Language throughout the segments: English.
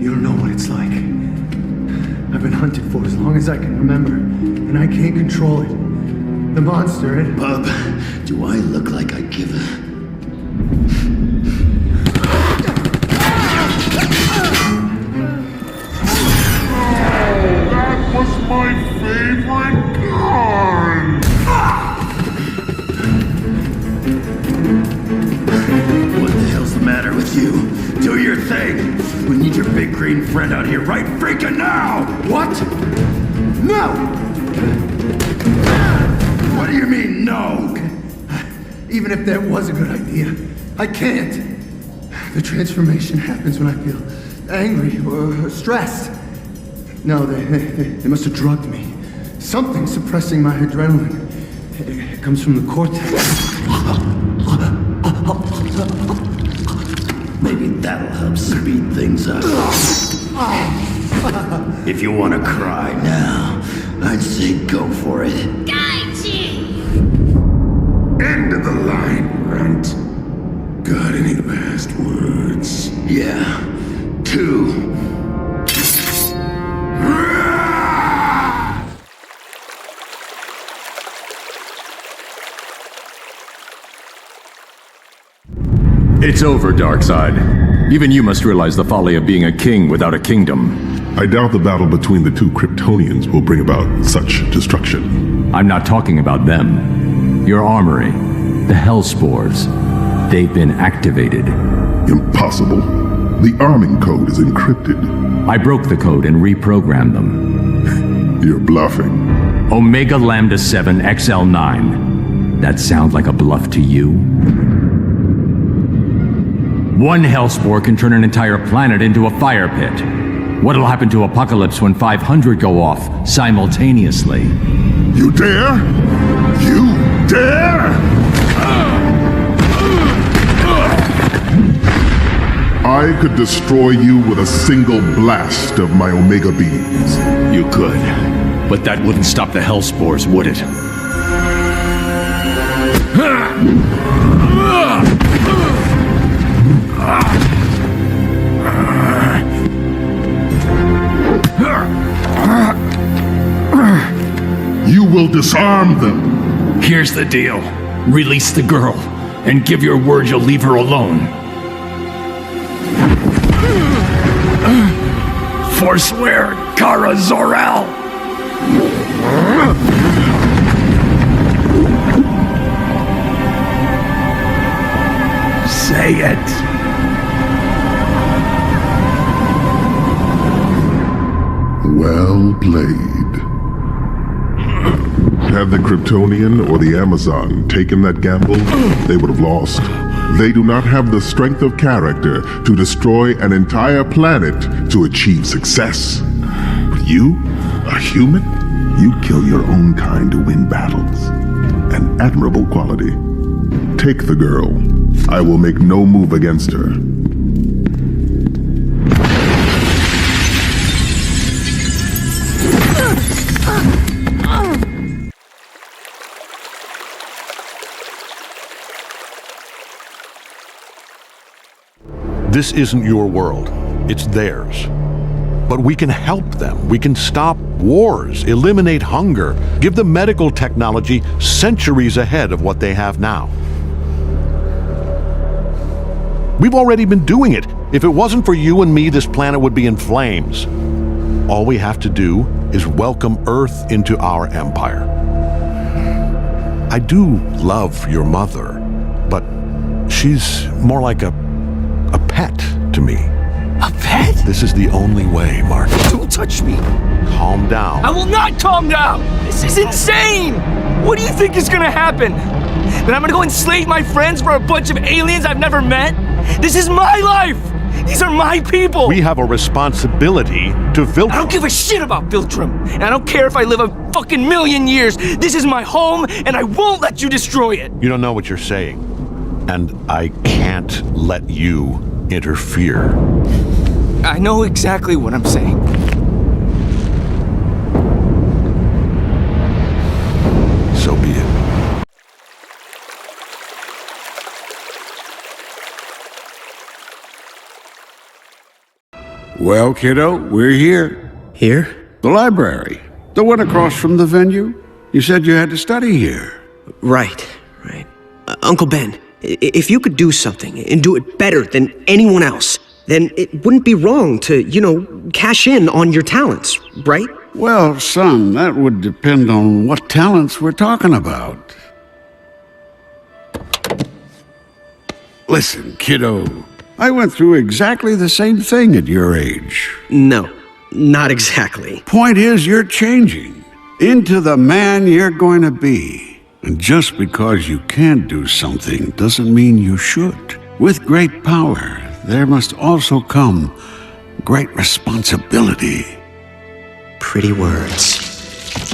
You don't know what it's like. I've been hunted for as long as I can remember, and I can't control it. The monster, it... Bub, do I look like I give a... That was my favorite gun! What the hell's the matter with you? Do your thing! We need your big green friend out here right freaking now! What? No! What do you mean, no? Even if that was a good idea, I can't. The transformation happens when I feel angry or stressed. No, they must have drugged me. Something suppressing my adrenaline. It comes from the cortex. Maybe that'll help speed things up. If you want to cry now, I'd say go for it. End of the line, runt. Got any last words? Yeah. 2. It's over, Darkseid. Even you must realize the folly of being a king without a kingdom. I doubt the battle between the two Kryptonians will bring about such destruction. I'm not talking about them. Your armory, the Hellspores, they've been activated. Impossible. The arming code is encrypted. I broke the code and reprogrammed them. You're bluffing. Omega Lambda 7 XL9. That sounds like a bluff to you? One Hellspore can turn an entire planet into a fire pit. What'll happen to Apocalypse when 500 go off simultaneously? You dare? You dare? I could destroy you with a single blast of my Omega beams. You could, but that wouldn't stop the Hellspores, would it? You will disarm them. Here's the deal. Release the girl, and give your word you'll leave her alone. Forswear, Kara Zor-El! Say it. Well played. Had the Kryptonian or the Amazon taken that gamble, they would have lost. They do not have the strength of character to destroy an entire planet to achieve success. But you, a human, you kill your own kind to win battles. An admirable quality. Take the girl. I will make no move against her. This isn't your world, it's theirs. But we can help them. We can stop wars, eliminate hunger, give them medical technology centuries ahead of what they have now. We've already been doing it. If it wasn't for you and me, this planet would be in flames. All we have to do is welcome Earth into our empire. I do love your mother, but she's more like a pet to me. A pet? This is the only way, Mark. Don't touch me. Calm down. I will not calm down. This is insane. What do you think is gonna happen? That I'm gonna go enslave my friends for a bunch of aliens I've never met? This is my life. These are my people. We have a responsibility to Viltrum. I don't give a shit about Viltrum. And I don't care if I live a fucking million years. This is my home, and I won't let you destroy it. You don't know what you're saying. And I can't let you interfere. I know exactly what I'm saying. So be it. Well, kiddo, we're here. Here? The library. The one across from the venue. You said you had to study here. Right. Uncle Ben, if you could do something and do it better than anyone else, then it wouldn't be wrong to, cash in on your talents, right? Well, son, that would depend on what talents we're talking about. Listen, kiddo, I went through exactly the same thing at your age. No, not exactly. Point is, you're changing into the man you're going to be. And just because you can do something doesn't mean you should. With great power, there must also come great responsibility. Pretty words.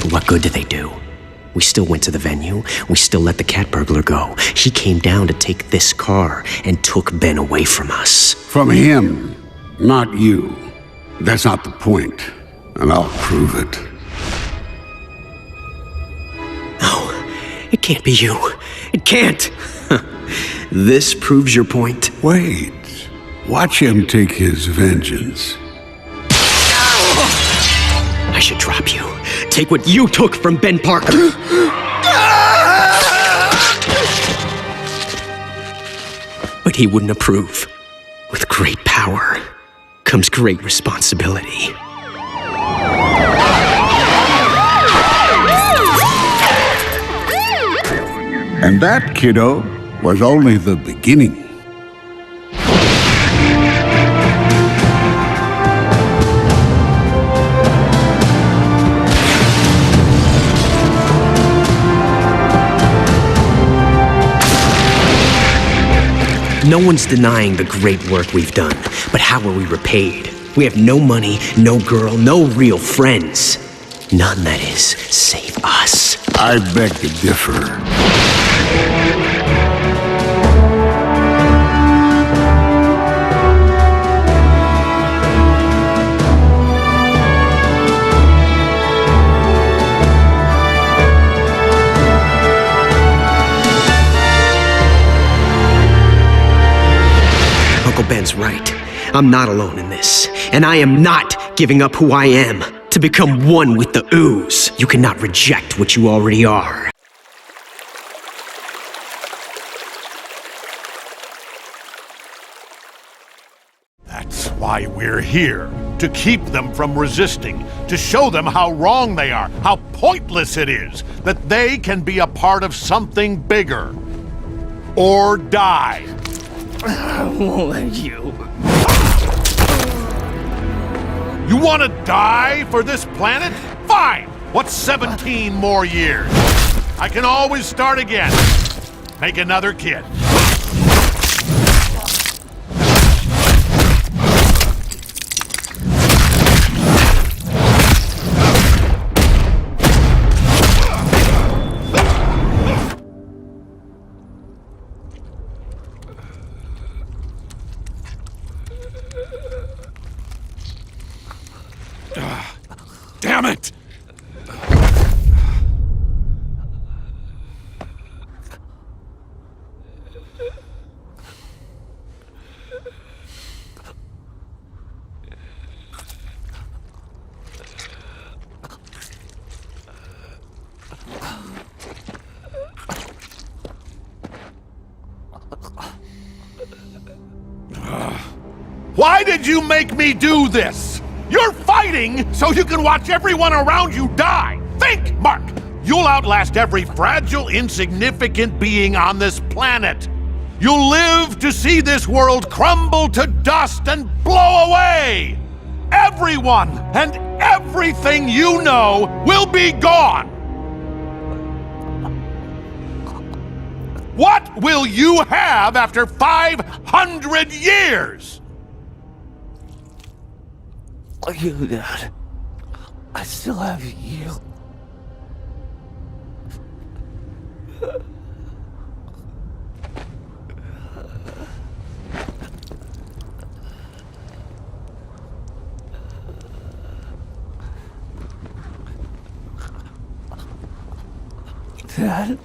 But what good do they do? We still went to the venue. We still let the cat burglar go. He came down to take this car and took Ben away from us. From him, not you. That's not the point, and I'll prove it. No, it can't be you. It can't. This proves your point. Wait. Watch him take his vengeance. I should drop you. Take what you took from Ben Parker. But he wouldn't approve. With great power comes great responsibility. And that, kiddo, was only the beginning. No one's denying the great work we've done, but how are we repaid? We have no money, no girl, no real friends. None, that is, save us. I beg to differ. Uncle Ben's right. I'm not alone in this. And I am not giving up who I am to become one with the ooze. You cannot reject what you already are. That's why we're here. To keep them from resisting. To show them how wrong they are. How pointless it is. That they can be a part of something bigger. Or die. I won't let you. You want to die for this planet? Fine! What's 17 more years? I can always start again. Make another kid. Damn it! Why did you make me do this? You're fighting so you can watch everyone around you die! Think, Mark! You'll outlast every fragile, insignificant being on this planet! You'll live to see this world crumble to dust and blow away! Everyone and everything you know will be gone! What will you have after 500 years? You, Dad. I still have you. Dad?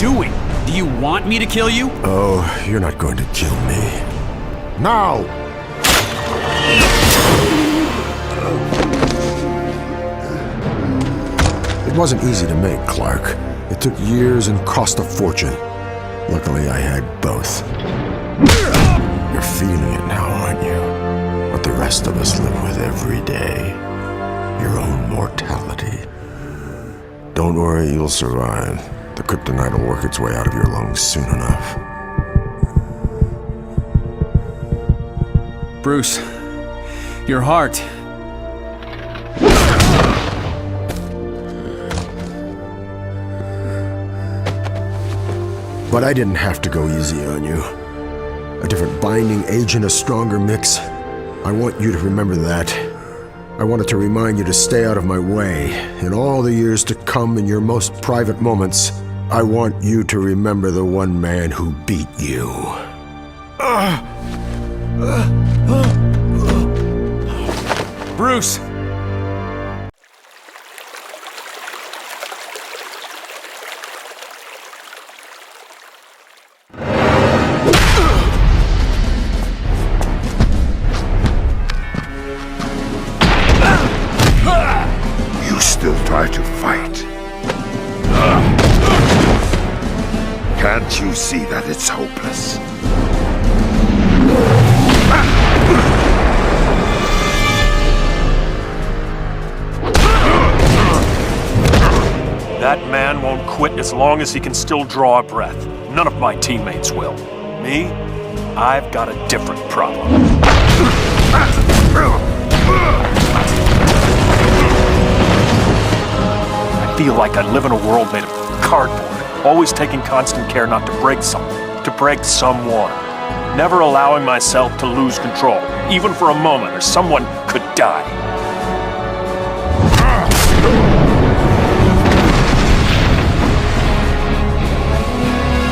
doing? Do you want me to kill you? Oh, you're not going to kill me. Now! It wasn't easy to make, Clark. It took years and cost a fortune. Luckily, I had both. You're feeling it now, aren't you? What the rest of us live with every day. Your own mortality. Don't worry, you'll survive. The kryptonite will work its way out of your lungs soon enough. Bruce, your heart. But I didn't have to go easy on you. A different binding agent, a stronger mix. I want you to remember that. I wanted to remind you to stay out of my way. In all the years to come, in your most private moments, I want you to remember the one man who beat you. Bruce! You still try to fight. Can't you see that it's hopeless? That man won't quit as long as he can still draw a breath. None of my teammates will. Me? I've got a different problem. I feel like I live in a world made of cardboard, always taking constant care not to break something, to break someone. Never allowing myself to lose control, even for a moment, or someone could die.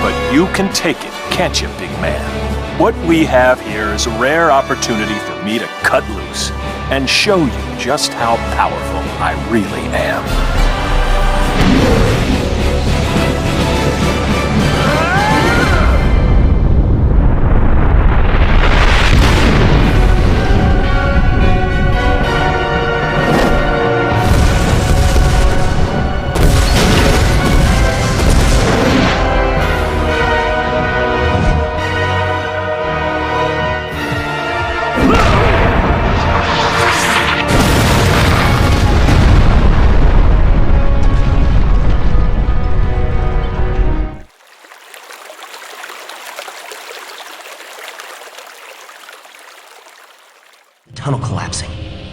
But you can take it, can't you, big man? What we have here is a rare opportunity for me to cut loose and show you just how powerful I really am. Tunnel collapsing.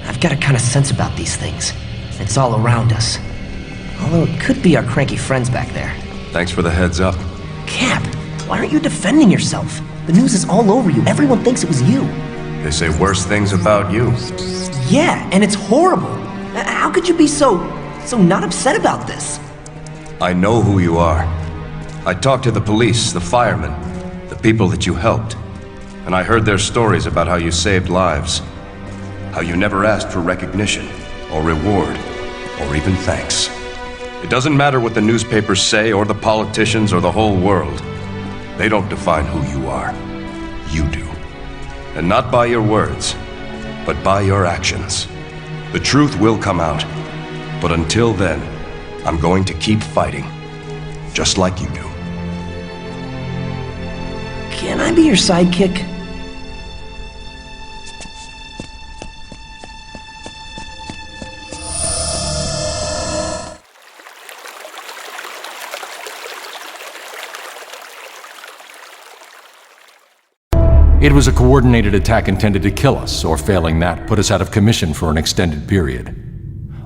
I've got a kind of sense about these things. It's all around us. Although it could be our cranky friends back there. Thanks for the heads up. Cap, why aren't you defending yourself? The news is all over you. Everyone thinks it was you. They say worse things about you. Yeah, and it's horrible. How could you be so not upset about this? I know who you are. I talked to the police, the firemen, the people that you helped. And I heard their stories about how you saved lives. How you never asked for recognition, or reward, or even thanks. It doesn't matter what the newspapers say, or the politicians, or the whole world. They don't define who you are. You do. And not by your words, but by your actions. The truth will come out. But until then, I'm going to keep fighting. Just like you do. Can I be your sidekick? It was a coordinated attack intended to kill us, or failing that, put us out of commission for an extended period.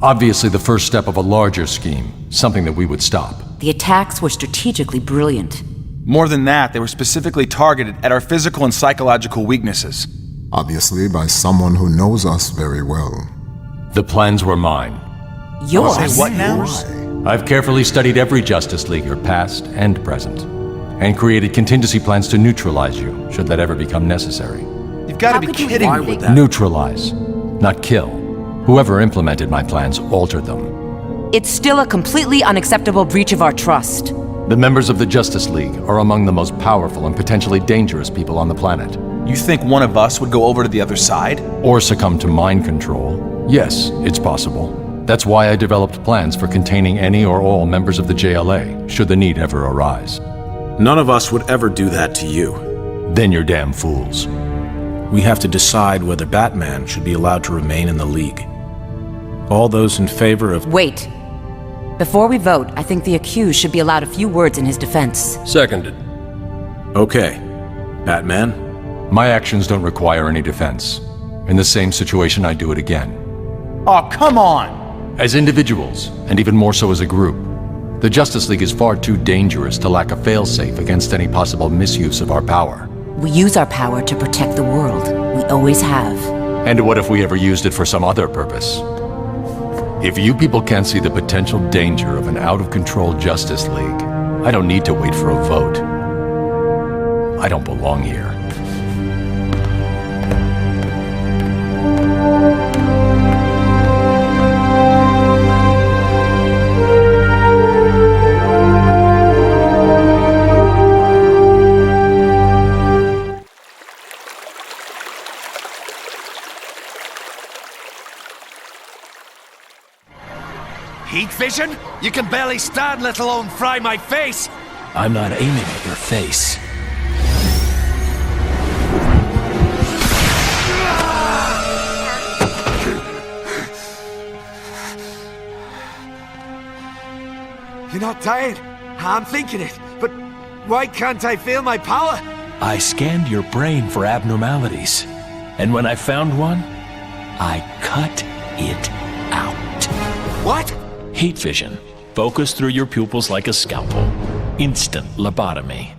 Obviously the first step of a larger scheme, something that we would stop. The attacks were strategically brilliant. More than that, they were specifically targeted at our physical and psychological weaknesses. Obviously by someone who knows us very well. The plans were mine. Yours? Say what now? I've carefully studied every Justice Leaguer, past and present, and created contingency plans to neutralize you, should that ever become necessary. You've got to be kidding me. Neutralize, not kill. Whoever implemented my plans altered them. It's still a completely unacceptable breach of our trust. The members of the Justice League are among the most powerful and potentially dangerous people on the planet. You think one of us would go over to the other side? Or succumb to mind control? Yes, it's possible. That's why I developed plans for containing any or all members of the JLA, should the need ever arise. None of us would ever do that to you. Then you're damn fools. We have to decide whether Batman should be allowed to remain in the League. All those in favor of— Wait. Before we vote, I think the accused should be allowed a few words in his defense. Seconded. Okay. Batman? My actions don't require any defense. In the same situation, I do it again. Oh, come on! As individuals, and even more so as a group, the Justice League is far too dangerous to lack a failsafe against any possible misuse of our power. We use our power to protect the world. We always have. And what if we ever used it for some other purpose? If you people can't see the potential danger of an out-of-control Justice League, I don't need to wait for a vote. I don't belong here. Heat vision? You can barely stand, let alone fry my face! I'm not aiming at your face. You're not dying. I'm thinking it, but why can't I feel my power? I scanned your brain for abnormalities, and when I found one, I cut it out. What? Heat vision. Focus through your pupils like a scalpel. Instant lobotomy.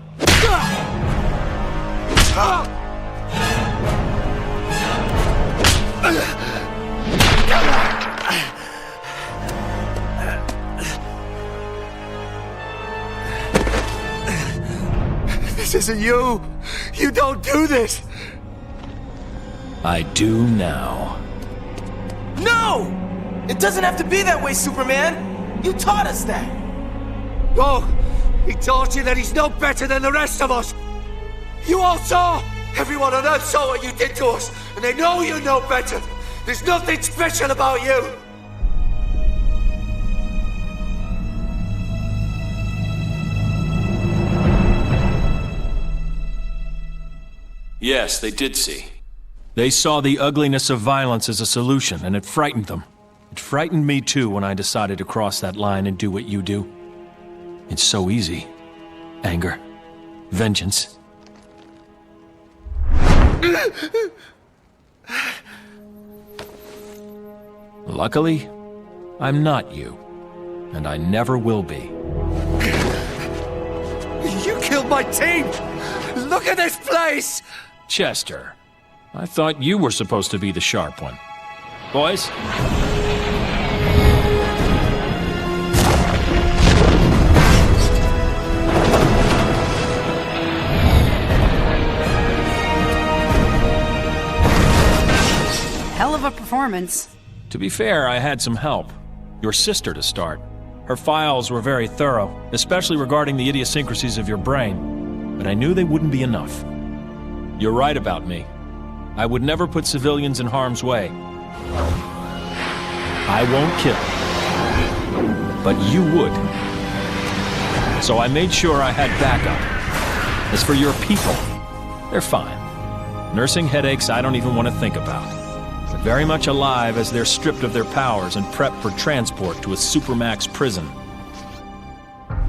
This isn't you! You don't do this! I do now. No! It doesn't have to be that way, Superman! You taught us that! Oh! He taught you that he's no better than the rest of us! You all saw! Everyone on Earth saw what you did to us, and they know you're no better! There's nothing special about you! Yes, they did see. They saw the ugliness of violence as a solution, and it frightened them. It frightened me too when I decided to cross that line and do what you do. It's so easy. Anger. Vengeance. Luckily, I'm not you. And I never will be. You killed my team! Look at this place! Chester, I thought you were supposed to be the sharp one. Boys? Hell of a performance. To be fair, I had some help. Your sister to start. Her files were very thorough, especially regarding the idiosyncrasies of your brain. But I knew they wouldn't be enough. You're right about me. I would never put civilians in harm's way. I won't kill. But you would. So I made sure I had backup. As for your people, they're fine. Nursing headaches I don't even want to think about. They're very much alive as they're stripped of their powers and prepped for transport to a supermax prison.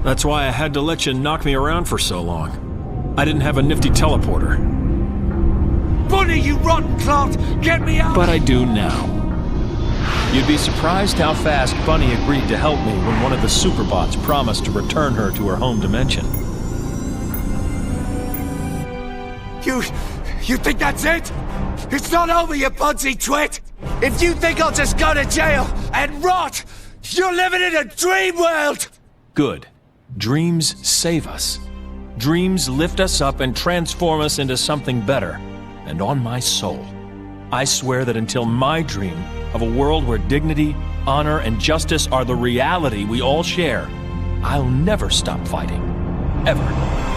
That's why I had to let you knock me around for so long. I didn't have a nifty teleporter. Bunny, you rotten clout! Get me out! But I do now. You'd be surprised how fast Bunny agreed to help me when one of the Superbots promised to return her to her home dimension. You think that's it? It's not over, you bunsy twit! If you think I'll just go to jail and rot, you're living in a dream world! Good. Dreams save us. Dreams lift us up and transform us into something better. And on my soul, I swear that until my dream of a world where dignity, honor, and justice are the reality we all share, I'll never stop fighting. ever.